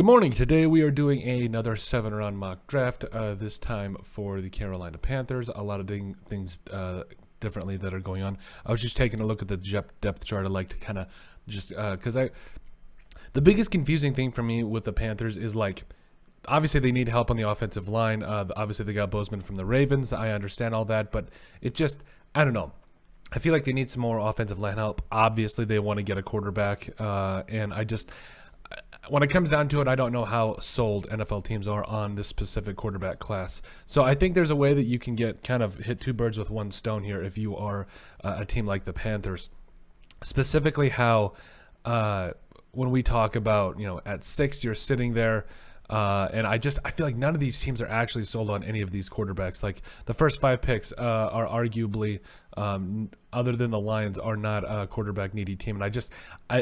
Good morning. Today we are doing another 7-round mock draft, this time for the Carolina Panthers. A lot of things differently that are going on. I was just taking a look at the depth chart. I like to kind of just, because the biggest confusing thing for me with the Panthers is, like, obviously they need help on the offensive line. Obviously they got Bozeman from the Ravens. I understand all that, but it just, I don't know. I feel like they need some more offensive line help. Obviously they want to get a quarterback, and when it comes down to it, I don't know how sold NFL teams are on this specific quarterback class. So I think there's a way that you can hit two birds with one stone here if you are a team like the Panthers. Specifically how when we talk about, at 6 you're sitting there, and I feel like none of these teams are actually sold on any of these quarterbacks. Like the first 5 picks are arguably, other than the Lions, are not a quarterback needy team. And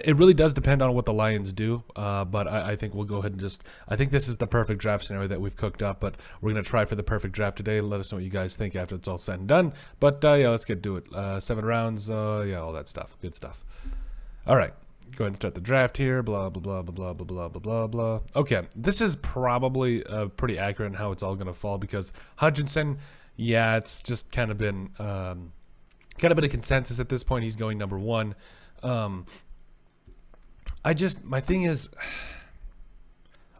it really does depend on what the Lions do. But I think we'll go ahead and I think this is the perfect draft scenario that we've cooked up. But we're going to try for the perfect draft today. Let us know what you guys think after it's all said and done. But yeah, let's get to it. 7 rounds, all that stuff. Good stuff. All right. Go ahead and start the draft here. Blah, blah, blah, blah, blah, blah, blah, blah, blah. Okay, this is probably pretty accurate in how it's all going to fall because Hutchinson, yeah, it's just kind of been a bit of consensus at this point. He's going number 1. My thing is,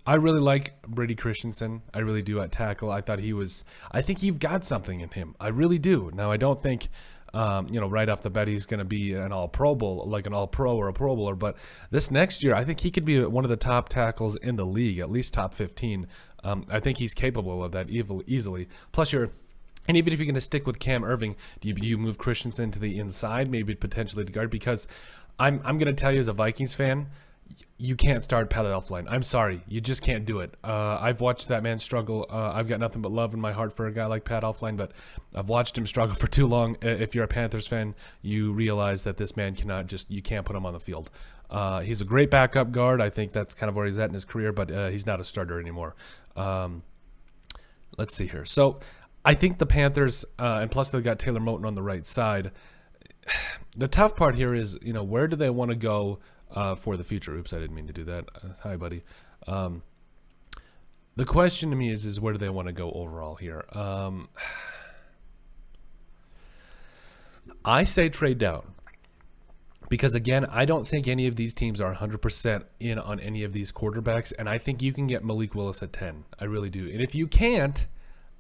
I really like Brady Christensen. I really do at tackle. I think you've got something in him. I really do. Now, I don't think, right off the bat, he's going to be an all-pro bowl, like an all-pro or a pro bowler. But this next year, I think he could be one of the top tackles in the league, at least top 15. I think he's capable of that easily. Plus, and even if you're going to stick with Cam Irving, do you move Christensen to the inside, maybe potentially to guard? Because I'm going to tell you as a Vikings fan, you can't start Pat Elflein. I'm sorry. You just can't do it. I've watched that man struggle. I've got nothing but love in my heart for a guy like Pat Elflein, but I've watched him struggle for too long. If you're a Panthers fan, you realize that this man you can't put him on the field. He's a great backup guard. I think that's kind of where he's at in his career, but he's not a starter anymore. Let's see here. So I think the Panthers, and plus they've got Taylor Moton on the right side. The tough part here is, where do they want to go for the future? Oops, I didn't mean to do that. Hi, buddy. The question to me is where do they want to go overall here? I say trade down. Because, again, I don't think any of these teams are 100% in on any of these quarterbacks, and I think you can get Malik Willis at 10. I really do. And if you can't,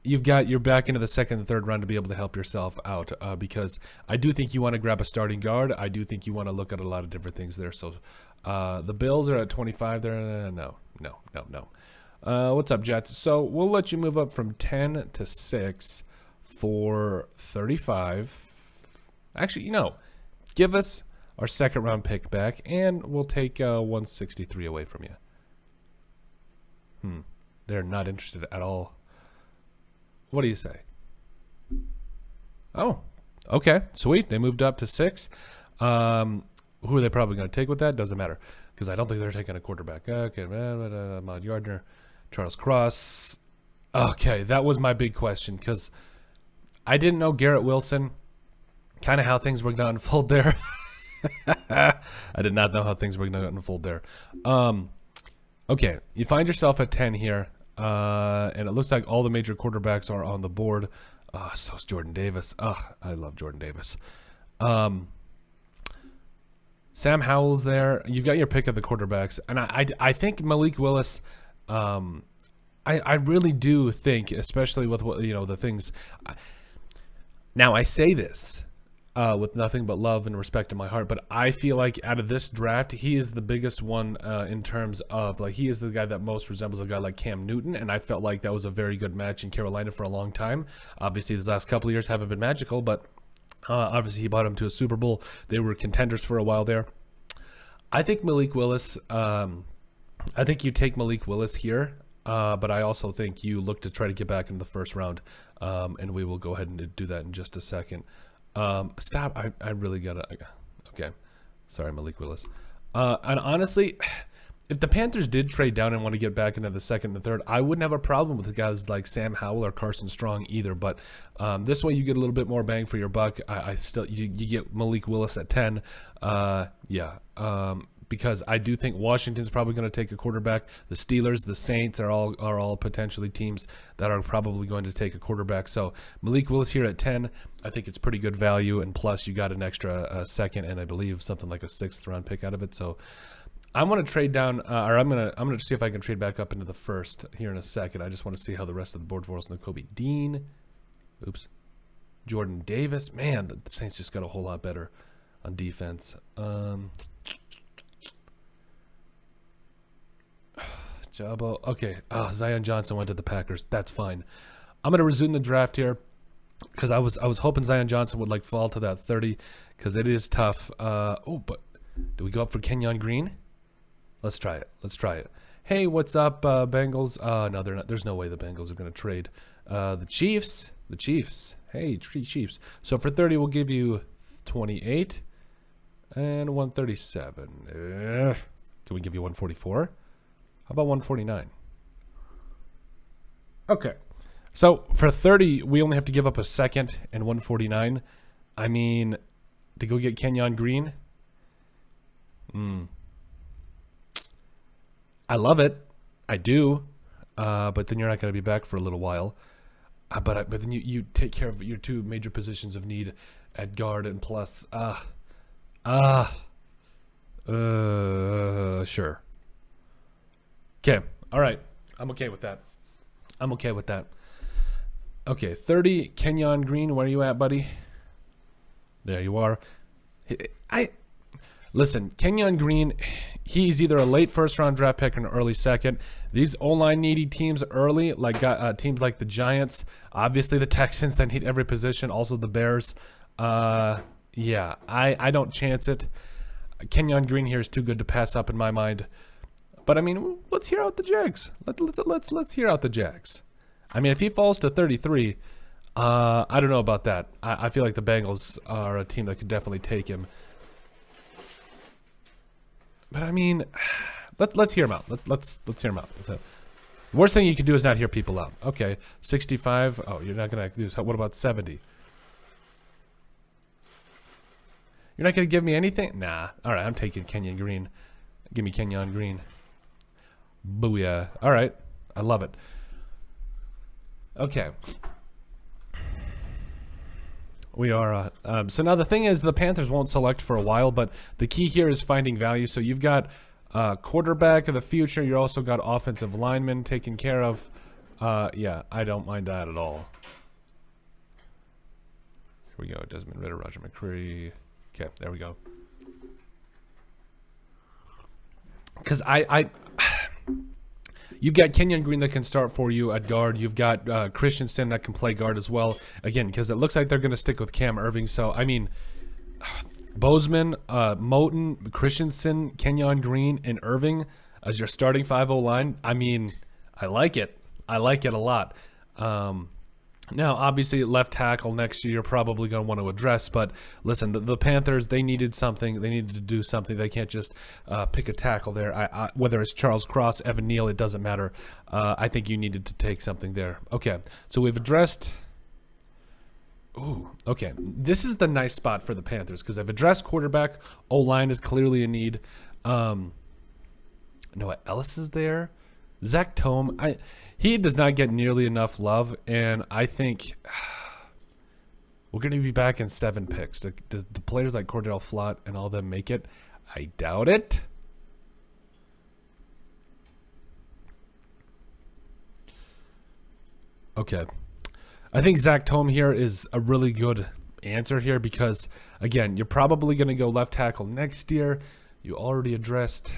you're back into the second and third round to be able to help yourself out, because I do think you want to grab a starting guard. I do think you want to look at a lot of different things there. So the Bills are at 25 there. No. What's up, Jets? So we'll let you move up from 10 to 6 for 35. Actually, give us our second round pick back, and we'll take 163 away from you. They're not interested at all. What do you say? Oh, okay, sweet. They moved up to 6. Who are they probably going to take with that? Doesn't matter, because I don't think they're taking a quarterback. Okay, Ahmad Gardner, Charles Cross. Okay, that was my big question, because I didn't know Garrett Wilson, kind of how things were going to unfold there. I did not know how things were going to unfold there. Okay, you find yourself at 10 here. And it looks like all the major quarterbacks are on the board. So is Jordan Davis. I love Jordan Davis. Sam Howell's there. You got your pick of the quarterbacks, and I think Malik Willis. I really do think, especially with what the things. Now I say this with nothing but love and respect in my heart, but I feel like out of this draft, he is the biggest one in terms of, like, he is the guy that most resembles a guy like Cam Newton, and I felt like that was a very good match in Carolina for a long time. Obviously, these last couple of years haven't been magical, but obviously he brought him to a Super Bowl. They were contenders for a while there. I think Malik Willis, I think you take Malik Willis here, but I also think you look to try to get back into the first round, and we will go ahead and do that in just a second. Stop. I really gotta. Okay. Sorry, Malik Willis. And honestly, if the Panthers did trade down and want to get back into the second and third, I wouldn't have a problem with guys like Sam Howell or Carson Strong either. But this way, you get a little bit more bang for your buck. You get Malik Willis at 10. Yeah. because I do think Washington's probably going to take a quarterback. The Steelers, the Saints are all potentially teams that are probably going to take a quarterback. So Malik Willis here at 10, I think it's pretty good value, and plus you got an extra second and I believe something like a 6th round pick out of it. So I'm going to trade down, or I'm going to see if I can trade back up into the first here in a second. I just want to see how the rest of the board falls. Nakobe Dean, oops, Jordan Davis. Man, the Saints just got a whole lot better on defense. Jabo. Okay. Zion Johnson went to the Packers. That's fine. I'm gonna resume the draft here because I was hoping Zion Johnson would like fall to that 30 because it is tough. Oh, but do we go up for Kenyon Green? Let's try it. Let's try it. Hey, what's up, Bengals? No, they're not. There's no way the Bengals are gonna trade. The Chiefs. The Chiefs. Hey, Chiefs. So for 30, we'll give you 28 and 137. Can we give you 144? How about 149? Okay. So for 30, we only have to give up a second and 149. I mean, to go get Kenyon Green. I love it. I do. But then you're not going to be back for a little while. But then you take care of your two major positions of need at guard and plus. Sure. Okay. All right. I'm okay with that. I'm okay with that. Okay. 30, Kenyon Green. Where are you at, buddy? There you are. Listen, Kenyon Green, he's either a late first-round draft pick or an early second. These O-line needy teams early, like teams like the Giants, obviously the Texans that need every position, also the Bears. Yeah, I don't chance it. Kenyon Green here is too good to pass up in my mind. But I mean, let's hear out the Jags. Let's hear out the Jags. I mean, if he falls to 33, I don't know about that. I feel like the Bengals are a team that could definitely take him. But I mean, let's hear him out. Let's hear him out. Worst thing you can do is not hear people out. Okay, 65. Oh, you're not gonna do. What about 70? You're not gonna give me anything? Nah. All right, I'm taking Kenyon Green. Give me Kenyon Green. Booyah. All right, I love it. Okay. We are, so now the thing is the Panthers won't select for a while, but the key here is finding value. So you've got quarterback of the future. You also got offensive linemen taken care of. Yeah, I don't mind that at all. Here we go. Desmond Ridder, Roger McCreary. Okay, there we go. Because you've got Kenyon Green that can start for you at guard. You've got Christensen that can play guard as well. Again, because it looks like they're going to stick with Cam Irving. So, I mean, Bozeman, Moten, Christensen, Kenyon Green, and Irving as your starting 5-0 line. I mean, I like it. I like it a lot. Now, obviously, left tackle next year you're probably going to want to address. But listen, the Panthers, they needed something. They needed to do something. They can't just pick a tackle there. Whether it's Charles Cross, Evan Neal, it doesn't matter. I think you needed to take something there. Okay, so we've addressed. Ooh, okay. This is the nice spot for the Panthers because I've addressed quarterback. O-line is clearly a need. Noah Ellis is there. Zach Tome. He does not get nearly enough love, and I think we're going to be back in 7 picks. Do the players like Cordell Flott and all them make it? I doubt it. Okay. I think Zach Tome here is a really good answer here because, again, you're probably going to go left tackle next year. You already addressed...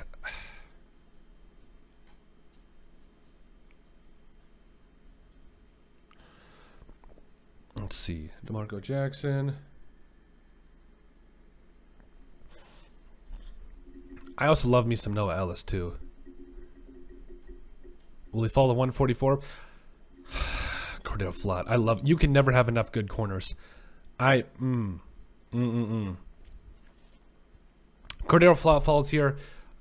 Let's see. DeMarco Jackson. I also love me some Noah Ellis, too. Will he fall to 144? Cordell Flott. I love... You can never have enough good corners. Cordell Flott falls here.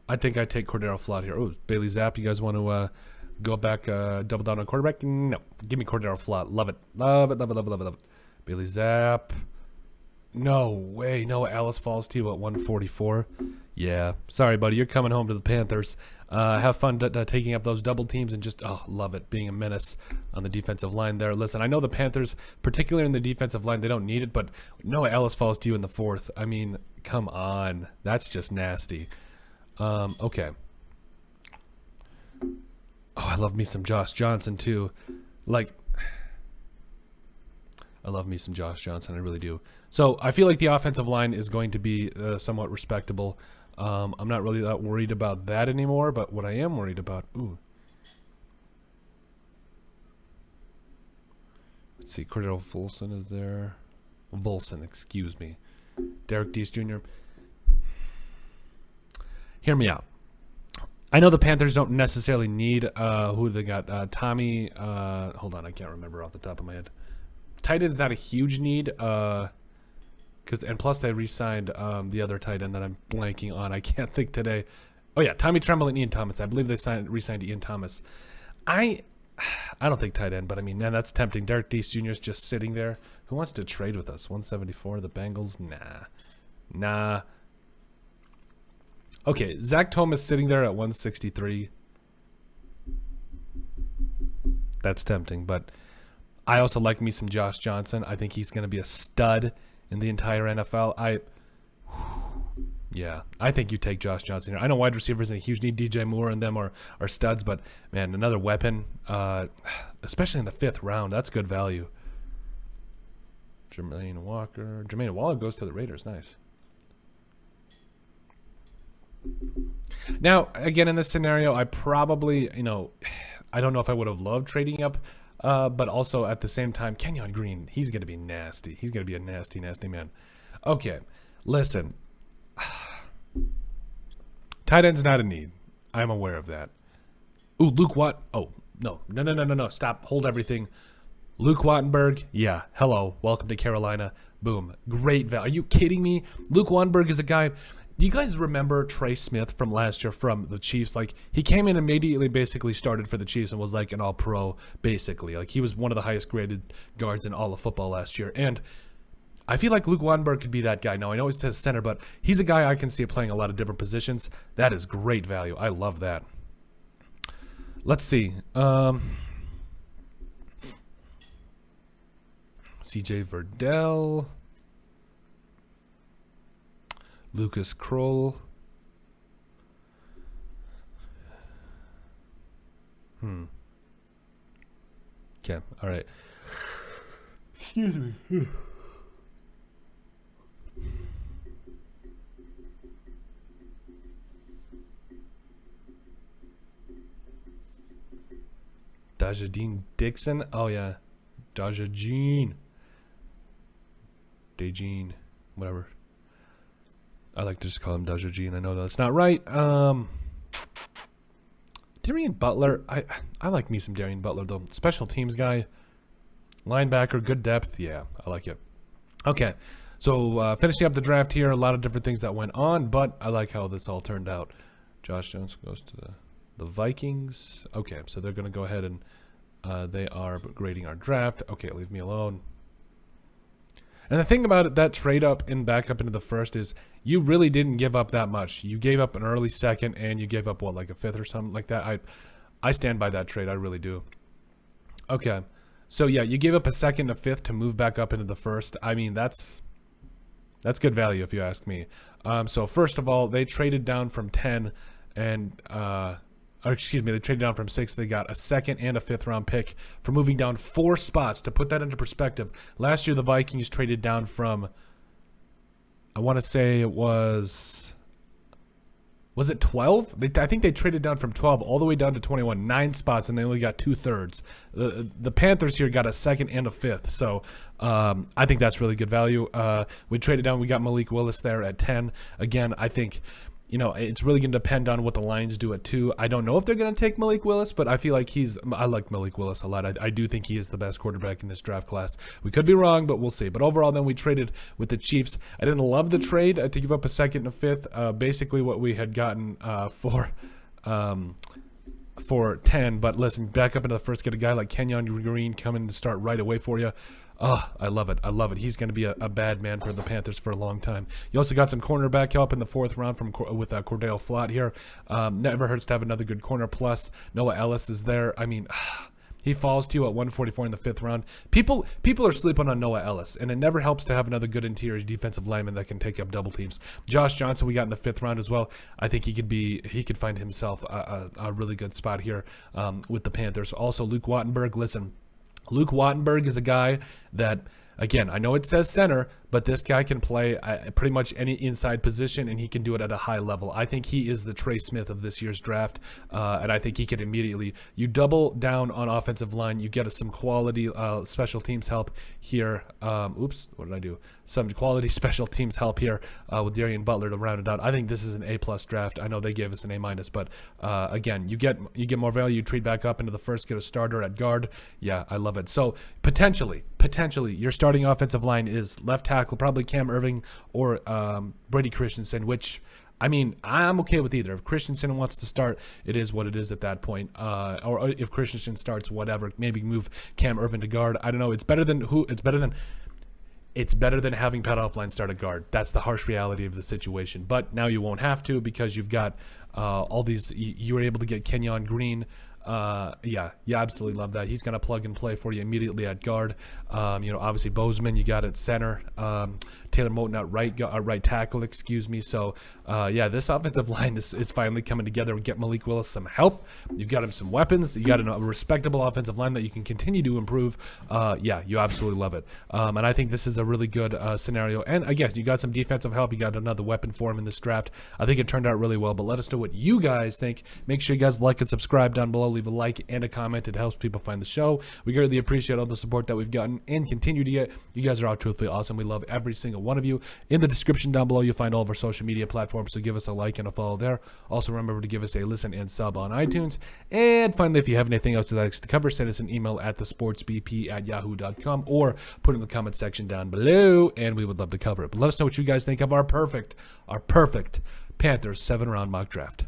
I think I take Cordell Flott here. Oh, Bailey Zapp. You guys want to... go back, double down on quarterback? No. Give me Cordell Flott. Love it. Love it, love it, love it, love it, love it. Bailey Zapp. No way. No, Alice falls to you at 144. Yeah, sorry, buddy. You're coming home to the Panthers. Have fun taking up those double teams and just, love it, being a menace on the defensive line there. Listen, I know the Panthers, particularly in the defensive line, they don't need it, but Noah Ellis falls to you in the fourth. I mean, come on. That's just nasty. Okay. Oh, I love me some Josh Johnson, too. Like, I love me some Josh Johnson. I really do. So I feel like the offensive line is going to be somewhat respectable. I'm not really that worried about that anymore, but what I am worried about... Ooh. Let's see. Cordell Volson is there. Volson, excuse me. Derek Deese Jr. Hear me out. I know the Panthers don't necessarily need who they got. Tommy... hold on, I can't remember off the top of my head. Tight end's not a huge need, and plus they re-signed the other tight end that I'm blanking on. I can't think today. Oh yeah, Tommy Tremble and Ian Thomas. I believe they re-signed Ian Thomas. I don't think tight end, but I mean, man, that's tempting. Derek Deese Jr. is just sitting there. Who wants to trade with us? 174, the Bengals? Nah. Okay, Zach Thomas sitting there at 163. That's tempting, but I also like me some Josh Johnson. I think he's going to be a stud in the entire NFL. I think you take Josh Johnson here. I know wide receivers in a huge need. DJ Moore and them are studs, but man, another weapon, especially in the 5th round. That's good value. Jermaine Waller goes to the Raiders. Nice. Now, again, in this scenario, I probably, I don't know if I would have loved trading up, but also at the same time, Kenyon Green, he's going to be nasty. He's going to be a nasty, nasty man. Okay, listen. Tight end's not a need. I'm aware of that. Ooh, Luke Watt. Oh, no. Stop. Hold everything. Luke Watenberg. Yeah, hello. Welcome to Carolina. Boom. Great value. Are you kidding me? Luke Watenberg is a guy... Do you guys remember Trey Smith from last year from the Chiefs? Like, he came in immediately, basically started for the Chiefs and was like an all-pro, basically. Like, he was one of the highest-graded guards in all of football last year. And I feel like Luke Watenberg could be that guy. Now, I know he says center, but he's a guy I can see playing a lot of different positions. That is great value. I love that. Let's see. CJ Verdell. Lucas Kroll. Okay, all right. Excuse me. Dajadine Dixon. Oh yeah, Dajadine. Dajine, whatever. I like to just call him Dajadine. I know that's not right. Darian Butler. I like me some Darian Butler though. Special teams guy. Linebacker, good depth. Yeah, I like it. Okay, so finishing up the draft here. A lot of different things that went on, but I like how this all turned out. Josh Jones goes to the Vikings. Okay, so they're going to go ahead and they are grading our draft. Okay, leave me alone. And the thing about it, that trade up and back up into the first is you really didn't give up that much. You gave up an early second and you gave up, what, like a 5th or something like that? I stand by that trade. I really do. Okay. So, yeah, you gave up a 2nd and a 5th to move back up into the first. I mean, that's good value if you ask me. So, first of all, they traded down from 10 and... they traded down from 6. They got a 2nd and a 5th round pick for moving down 4 spots. To put that into perspective, last year the Vikings traded down from, I want to say it was it 12? I think they traded down from 12 all the way down to 21, 9 spots, and they only got 2/3. The Panthers here got a 2nd and a 5th, so I think that's really good value. We traded down. We got Malik Willis there at 10. Again, I think... it's really going to depend on what the Lions do at 2. I don't know if they're going to take Malik Willis, but I feel like I like Malik Willis a lot. I do think he is the best quarterback in this draft class. We could be wrong, but we'll see. But overall, then we traded with the Chiefs. I didn't love the trade to give up a 2nd and a 5th. Basically what we had gotten for 10. But listen, back up into the first, get a guy like Kenyon Green coming to start right away for you. Oh, I love it. I love it. He's going to be a bad man for the Panthers for a long time. You also got some cornerback help in the 4th round with Cordell Flott here. Never hurts to have another good corner. Plus, Noah Ellis is there. I mean, he falls to you at 144 in the 5th round. People are sleeping on Noah Ellis, and it never helps to have another good interior defensive lineman that can take up double teams. Josh Johnson we got in the 5th round as well. I think he could find himself a really good spot here with the Panthers. Also, Luke Watenberg. Listen, Luke Watenberg is a guy that, again, I know it says center, but this guy can play pretty much any inside position, and he can do it at a high level. I think he is the Trey Smith of this year's draft, and I think he can immediately. You double down on offensive line, you get some quality special teams help here. Oops, what did I do? Some quality special teams help here with Darian Butler to round it out. I think this is an A+ draft. I know they gave us an A-, but again, you get more value. You trade back up into the first, get a starter at guard. Yeah, I love it. So potentially, your starting offensive line is left tackle, probably Cam Irving or Brady Christensen, which, I mean, I'm okay with either. If Christensen wants to start, it is what it is at that point. Or if Christensen starts, whatever, maybe move Cam Irving to guard. I don't know. It's better than having Pat Offline start at guard. That's the harsh reality of the situation. But now you won't have to, because you've got all these. You were able to get Kenyon Green. Yeah, absolutely love that. He's going to plug and play for you immediately at guard. Obviously Bozeman, you got at center. Taylor Moton at right tackle, excuse me. So, this offensive line is finally coming together. We get Malik Willis some help. You've got him some weapons. You got a respectable offensive line that you can continue to improve. You absolutely love it. And I think this is a really good scenario. And again, you got some defensive help. You got another weapon for him in this draft. I think it turned out really well. But let us know what you guys think. Make sure you guys like and subscribe down below. Leave a like and a comment. It helps people find the show. We greatly appreciate all the support that we've gotten and continue to get. You guys are all truthfully awesome. We love every single one of you. In the description down below, you'll find all of our social media platforms, so give us a like and a follow there. Also, remember to give us a listen and sub on iTunes. And finally, if you have anything else you'd like us to cover, send us an email at thesportsbp@yahoo.com or put in the comment section down below, and we would love to cover it. But let us know what you guys think of our perfect Panthers 7-round mock draft.